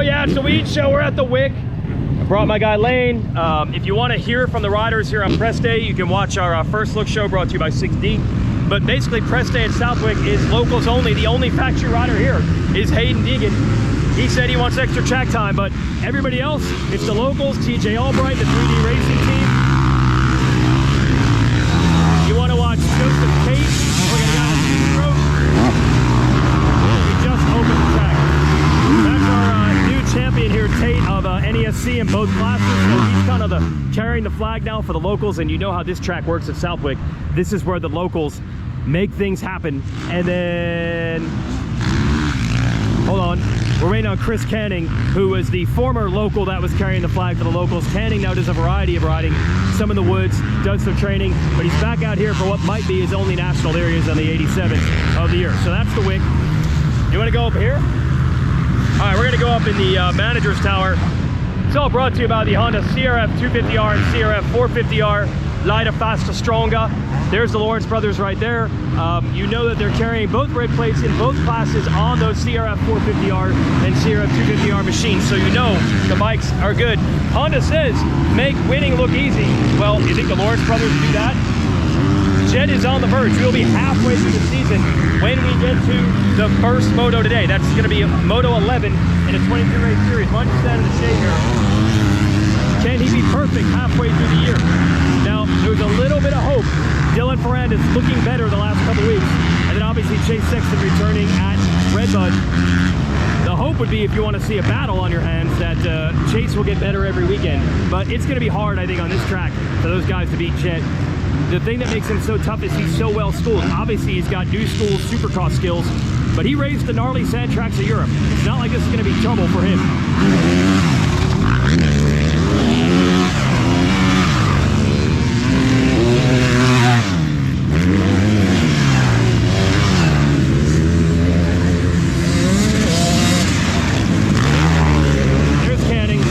yeah, it's the Weege show. We're at the Wick. I brought my guy Lane. If you want to hear from the riders here on press day, you can watch our first look show brought to you by 6D. But basically, press day at Southwick is locals only. The only factory rider here is Hayden Deegan. He said he wants extra track time, but everybody else, it's the locals, TJ Albright, the 3D racing team. You want to watch Joseph Tate, we're going to go to the road. We just opened the track. That's our new champion here, Tate, of NESC in both classes. So he's kind of carrying the flag now for the locals, and you know how this track works at Southwick. This is where the locals make things happen. And then, hold on, we're waiting on Chris Canning, who was the former local that was carrying the flag for the locals. Canning now does a variety of riding, some in the woods, does some training, but he's back out here for what might be his only national areas on the 87 of the year. So that's the Wick. You want to go up here? All right, we're gonna go up in the manager's tower. It's all brought to you by the Honda CRF 250R and CRF 450R, lighter, faster, stronger. There's the Lawrence brothers right there. You know that they're carrying both red plates in both classes on those CRF 450R and CRF 250R machines, so you know the bikes are good. Honda says, make winning look easy. Well, you think the Lawrence brothers do that? Jett is on the verge. We'll be halfway through the season when we get to the first moto today. That's going to be Moto 11 in a 22-race series. Why don't you stand in the shade here? Can he be perfect halfway through the year? Now, there's a little bit of hope. Dylan Ferrand is looking better the last couple weeks. And then obviously Chase Sexton returning at Redbud. The hope would be, if you want to see a battle on your hands, that Chase will get better every weekend. But it's going to be hard, I think, on this track for those guys to beat Jett. The thing that makes him so tough is he's so well schooled. Obviously, he's got new school Supercross skills, but he raced the gnarly sand tracks of Europe. It's not like this is going to be trouble for him. There's Canning.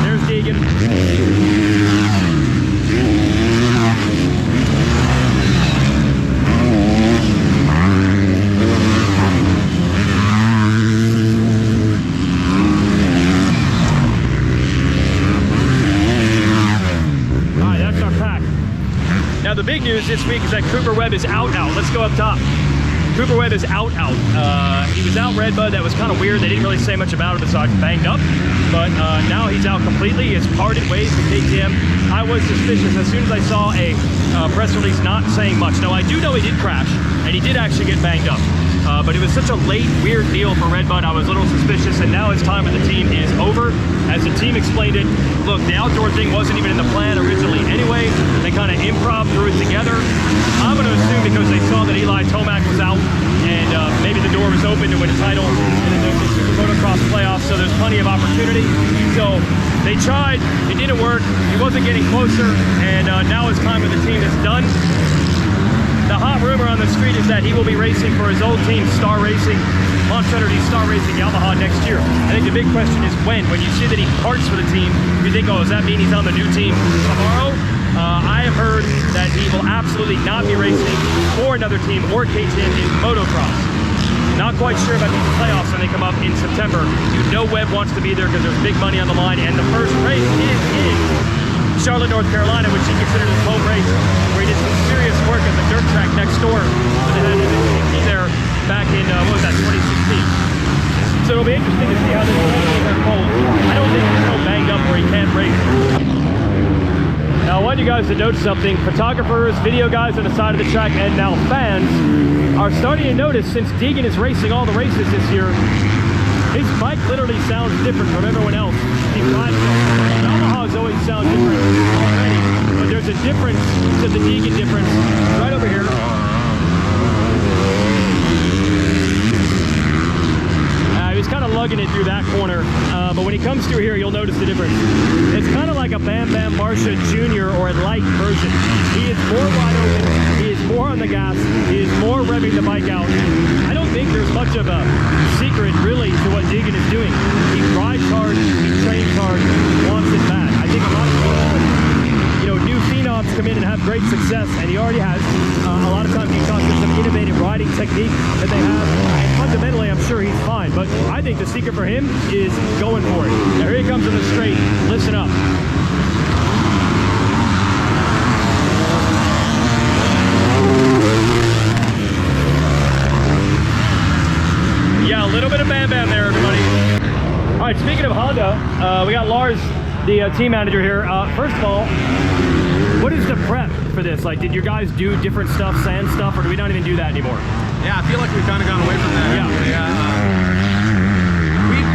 There's Deegan. Now the big news this week is that Cooper Webb is out. Let's go up top. Cooper Webb is out. He was out Redbud. That was kind of weird. They didn't really say much about it besides banged up. But now he's out completely. He has parted ways with KTM. I was suspicious as soon as I saw a press release not saying much. Now I do know he did crash, and he did actually get banged up. But it was such a late, weird deal for Redbud. I was a little suspicious, and now his time with the team is over. As the team explained it, look, the outdoor thing wasn't even in the plan originally anyway. They kind of improv threw it together. I'm going to assume because they saw that Eli Tomac was out, and maybe the door was open to win a title in the Super Motocross playoffs, so there's plenty of opportunity. So they tried, it didn't work, he wasn't getting closer, and now his time with the team is done. The hot rumor on the street is that he will be racing for his old team, Star Racing, Launch Energy Star Racing Yamaha next year. I think the big question is when. When you see that he parts for the team, you think, oh, does that mean he's on the new team tomorrow? I have heard that he will absolutely not be racing for another team or KTM in Motocross. Not quite sure about these playoffs when they come up in September. You know Webb wants to be there because there's big money on the line, and the first race is in Charlotte, North Carolina, which he considered his home race, where he did some serious work at the dirt track next door. But they had an there back in, what was that, 2016. So it'll be interesting to see how this unfolds. I don't think he's so banged up where he can't race. Now I want you guys to note something. Photographers, video guys on the side of the track, and now fans are starting to notice, since Deegan is racing all the races this year, his bike literally sounds different from everyone else. Yamahas always sound different already, but there's a difference to the Deegan difference right over here. He was kind of lugging it through that corner, but when he comes through here, you'll notice the difference. It's kind of like a Bam Bam Marcia Jr. or a light version. He is more wide open, he is more on the gas, he is more revving the bike out. I don't think there's much of a secret, really, to what Deegan is doing. He rides hard, he trains hard, wants it bad. I think a lot of people, new phenoms come in and have great success, and he already has. a lot of times you talk to some innovative riding technique that they have, and fundamentally I'm sure he's fine, but I think the secret for him is going for it. Now here he comes in the straight. Listen up. Yeah, a little bit of bam bam there, everybody. All right, speaking of Honda, we got Lars, the team manager here. First of all, what is the prep for this? Like, did your guys do different stuff, sand stuff, or do we not even do that anymore? Yeah, I feel like we've kind of gone away from that. We've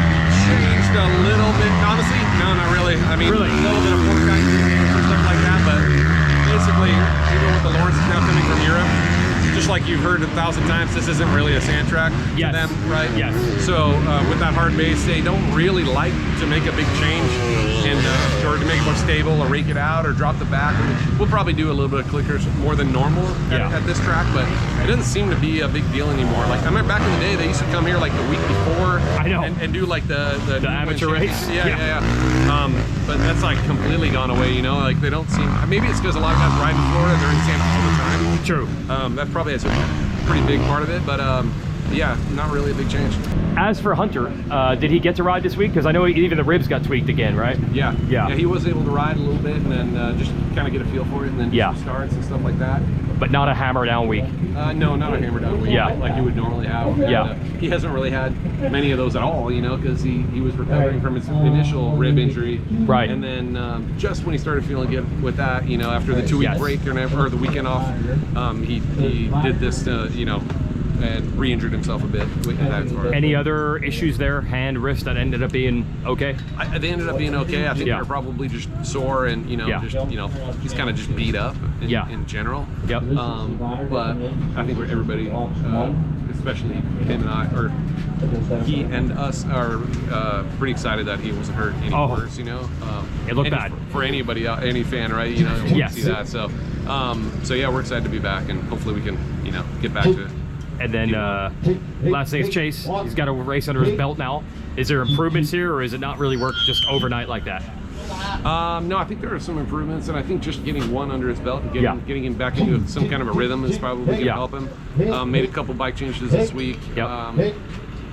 changed a little bit. Honestly, no, not really. I mean, really? A little bit of pork or stuff like that, but basically, even with the Lawrence now coming from Europe, just like you've heard 1,000 times, this isn't really a sand track to them, right? Yes. So with that hard base, they don't really like to make a big change in or to make it more stable or rake it out or drop the back. We'll probably do a little bit of clickers more than normal at this track, but it doesn't seem to be a big deal anymore. Like I remember back in the day, they used to come here like the week before and do like the amateur race. Yeah. But that's like completely gone away, you know? Like they don't seem, maybe it's because a lot of guys ride in Florida, they're in sand all the time. True. That probably is a pretty big part of it, but yeah, not really a big change. As for Hunter, did he get to ride this week? Because I know even the ribs got tweaked again, right? Yeah, he was able to ride a little bit and then just kind of get a feel for it and then do some starts and stuff like that. But not a hammer down week. No, not a hammer down week like you would normally have. And, he hasn't really had many of those at all, you know, because he was recovering from his initial rib injury. Right. And then just when he started feeling good with that, you know, after the 2-week break or the weekend off, he did this, you know, and re-injured himself a bit with that. Any other issues there, hand, wrist, that ended up being okay? They ended up being okay. I think they're probably just sore and, you know, just, you know, he's kind of just beat up in general. Yep. But I think everybody, especially him and I, or he and us, are pretty excited that he wasn't hurt any worse, you know. It looked bad. For anybody, any fan, right? You know, want to see that. So, so yeah, we're excited to be back and hopefully we can, you know, get back to it. And then last thing is Chase. He's got a race under his belt now. Is there improvements here, or is it not really work just overnight like that? No, I think there are some improvements, and I think just getting one under his belt and getting him back into some kind of a rhythm is probably going to help him. Made a couple bike changes this week.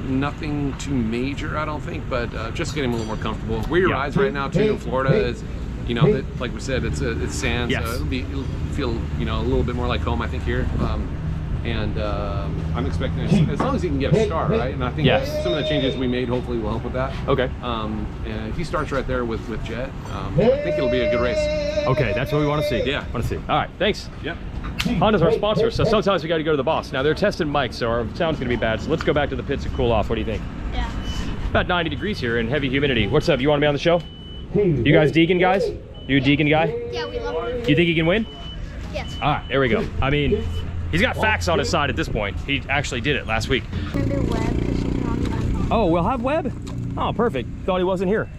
Nothing too major, I don't think, but just getting him a little more comfortable. Where he rides right now, too, in Florida is, you know, like we said, it's sand, so it'll feel, you know, a little bit more like home, I think, here. And I'm expecting, as long as he can get a start, right? And I think some of the changes we made hopefully will help with that. Okay. And if he starts right there with Jett, I think it'll be a good race. Okay, that's what we want to see. Yeah. Want to see. All right, thanks. Yep. Honda's our sponsor, so sometimes we got to go to the boss. Now they're testing mics, so our sound's going to be bad. So let's go back to the pits and cool off. What do you think? Yeah. About 90 degrees here and heavy humidity. What's up? You want to be on the show? You guys Deegan guys? You a Deegan guy? Yeah, we love him. You think he can win? Yes. All right, there we go. I mean, he's got facts on his side at this point. He actually did it last week. Oh, we'll have Webb? Oh, perfect. Thought he wasn't here.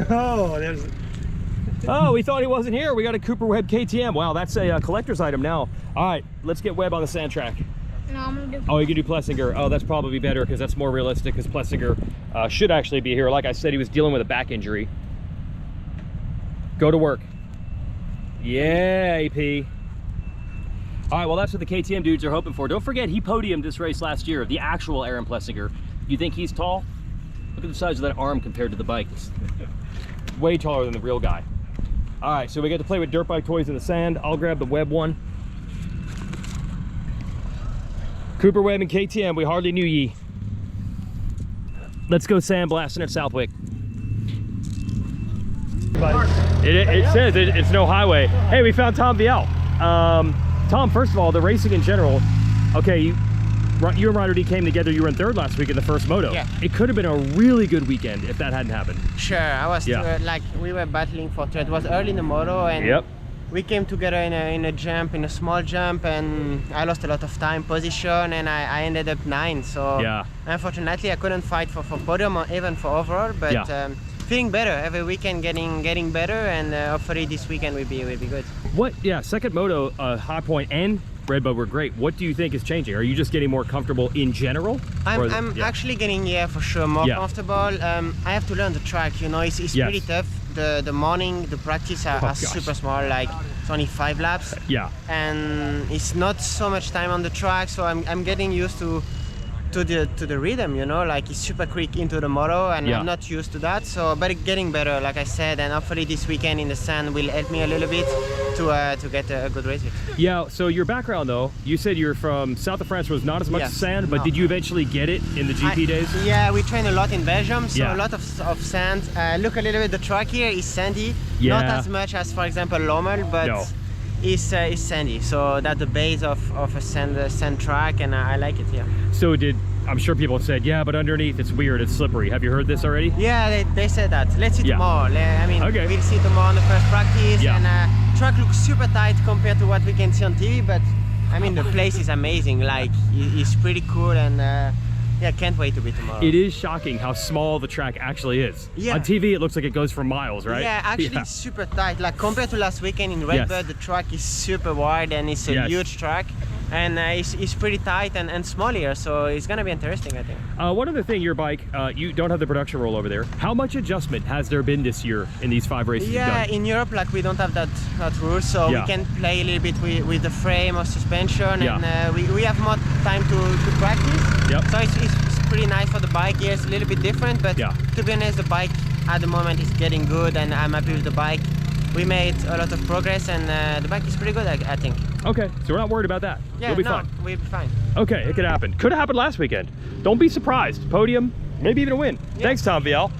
Oh, we thought he wasn't here. We got a Cooper Webb KTM. Wow, that's a collector's item now. All right, let's get Webb on the sand track. No, I'm gonna do. Oh, you can do Plessinger. Oh, that's probably better because that's more realistic because Plessinger should actually be here. Like I said, he was dealing with a back injury. Go to work. Yeah, AP. All right, well, that's what the KTM dudes are hoping for. Don't forget, he podiumed this race last year, the actual Aaron Plessinger. You think he's tall? Look at the size of that arm compared to the bike. It's way taller than the real guy. All right, so we get to play with dirt bike toys in the sand. I'll grab the Webb one. Cooper Webb and KTM, we hardly knew ye. Let's go sandblasting at Southwick. It says it's no highway. Hey, we found Tom Vialle. Tom, first of all, the racing in general, okay, you and Ryder D came together, you were in third last week in the first moto. Yeah. It could have been a really good weekend if that hadn't happened. Sure, I was like, we were battling for third. It was early in the moto and we came together in a jump, in a small jump, and I lost a lot of time, position, and I ended up 9. So unfortunately I couldn't fight for podium or even for overall, but feeling better every weekend, getting better, and hopefully this weekend will be good. What? Yeah, second moto, High Point and Redbud were great. What do you think is changing? Are you just getting more comfortable in general? I'm actually getting, for sure, more comfortable. I have to learn the track, you know, it's really tough, the morning, the practice are super small, like it's only 5 laps. Yeah. And it's not so much time on the track, so I'm getting used to the rhythm, you know, like it's super quick into the moto, and I'm not used to that. So, but it's getting better, like I said, and hopefully this weekend in the sand will help me a little bit to get a good race. Yeah. So your background, though, you said you're from south of France, was not as much sand, but did you eventually get it in the GP days? Yeah, we train a lot in Belgium, so a lot of sand. Look a little bit. The track here is sandy, not as much as, for example, Lommel, but. It's sandy, so that's the base of a sand track, and I like it. Yeah. So I'm sure people have said, yeah, but underneath it's weird, it's slippery. Have you heard this already? Yeah, they said that. Let's see tomorrow. I mean, we'll see tomorrow on the first practice, and track looks super tight compared to what we can see on TV, but I mean the place is amazing. Like it's pretty cool, and yeah, can't wait to be tomorrow. It is shocking how small the track actually is. Yeah. On TV, it looks like it goes for miles, right? Yeah, actually it's super tight. Like compared to last weekend in Redbird, the track is super wide and it's a huge track. And it's pretty tight and small here, so it's gonna be interesting, I think. One other thing, your bike, you don't have the production roll over there. How much adjustment has there been this year in these 5 races you've done? In Europe, like we don't have that rule, so we can play a little bit with the frame or suspension, and we have more time to practice. So it's pretty nice for the bike. Here it's a little bit different, but to be honest, the bike at the moment is getting good, and I'm happy with the bike. We made a lot of progress, and the bike is pretty good, I think. Okay, so we're not worried about that. Yeah, You'll be fine. We'll be fine. Okay, it could happen. Could have happened last weekend. Don't be surprised. Podium, maybe even a win. Thanks, Tom Vialle.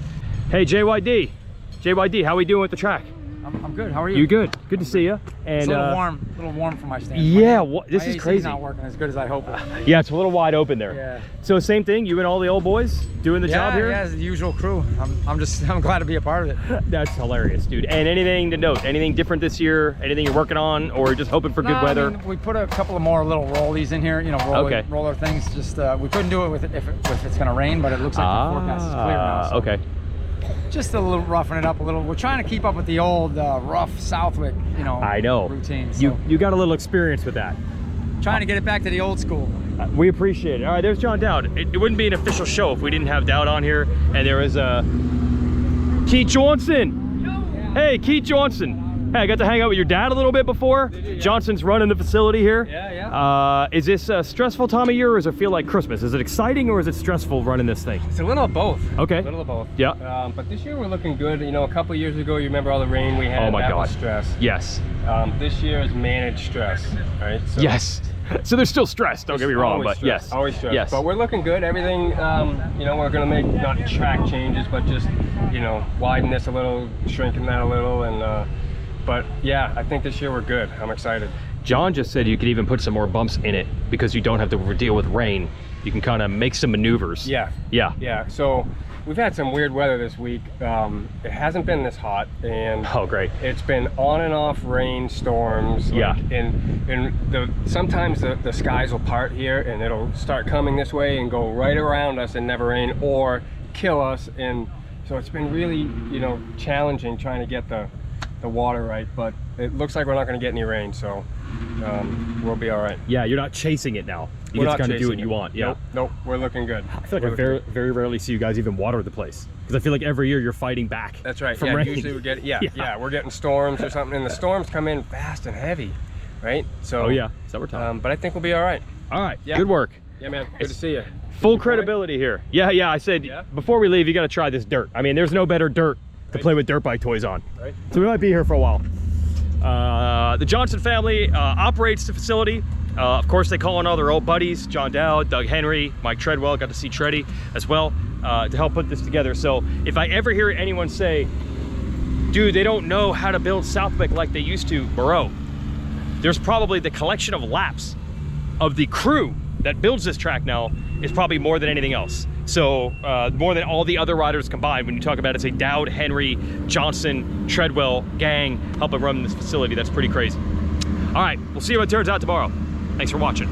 Hey, JYD, how we doing with the track? I'm good. How are you? You good? Good to see you. And it's a little warm for my standpoint. Yeah, this is AC crazy. Not working as good as I hope. Yeah, it's a little wide open there. Yeah. So same thing. You and all the old boys doing the job here. Yeah, it's the usual crew. I'm glad to be a part of it. That's hilarious, dude. And anything to note? Anything different this year? Anything you're working on, or just hoping for good weather? I mean, we put a couple of more little rollies in here. You know, roller things. Just we couldn't do it with it if it's going to rain, but it looks like the forecast is clear now. So. Okay. Just a little roughing it up a little. We're trying to keep up with the old rough Southwick, routine. So. You got a little experience with that. Trying to get it back to the old school. We appreciate it. All right, there's John Dowd. It wouldn't be an official show if we didn't have Dowd on here. And there was Keith Johnson. Hey, Keith Johnson. Hey, I got to hang out with your dad a little bit before. Johnson's running the facility here. Is this a stressful time of year, or does it feel like Christmas? Is it exciting, or is it stressful running this thing? It's a little of both. Okay. A little of both. Yeah. But this year we're looking good. You know, a couple of years ago, you remember all the rain we had? Oh my God. Was stress. Yes. This year is managed stress, right? So yes. So there's still stress, don't get me wrong, but stress. yes. Always stress. Yes. But we're looking good. Everything, you know, we're going to make not track changes, but just, you know, widen this a little, shrinking that a little, and but yeah, I think this year we're good. I'm excited. John just said you could even put some more bumps in it because you don't have to deal with rain. You can kind of make some maneuvers. Yeah. So we've had some weird weather this week. It hasn't been this hot, and great. It's been on and off rain storms. And sometimes the skies will part here, and it'll start coming this way and go right around us and never rain, or kill us. And so it's been really, you know, challenging trying to get the water right, but it looks like we're not going to get any rain, so we'll be all right. Yeah, you're not chasing it now. You just kind of do what you want. Yeah. Nope, we're looking good. I feel like I very rarely see you guys even water the place, because I feel like every year you're fighting back. That's right. From rain. Usually we get we're getting storms or something, and the storms come in fast and heavy, right? So is that what we're talking? But I think we'll be all right. All right. Yeah. Good work. Yeah, man. Good to see you. Full credibility here. Yeah. I said before we leave, you got to try this dirt. I mean, there's no better dirt to play with dirt bike toys on. Right. So we might be here for a while. The Johnson family operates the facility. Of course, they call on all their old buddies, John Dowd, Doug Henry, Mike Treadwell, got to see Treddy as well, to help put this together. So if I ever hear anyone say, dude, they don't know how to build Southwick like they used to, bro, there's probably the collection of laps of the crew that builds this track now is probably more than anything else. So more than all the other riders combined, when you talk about it, say Dowd, Henry, Johnson, Treadwell, gang, helping run this facility, that's pretty crazy. All right, we'll see how it turns out tomorrow. Thanks for watching.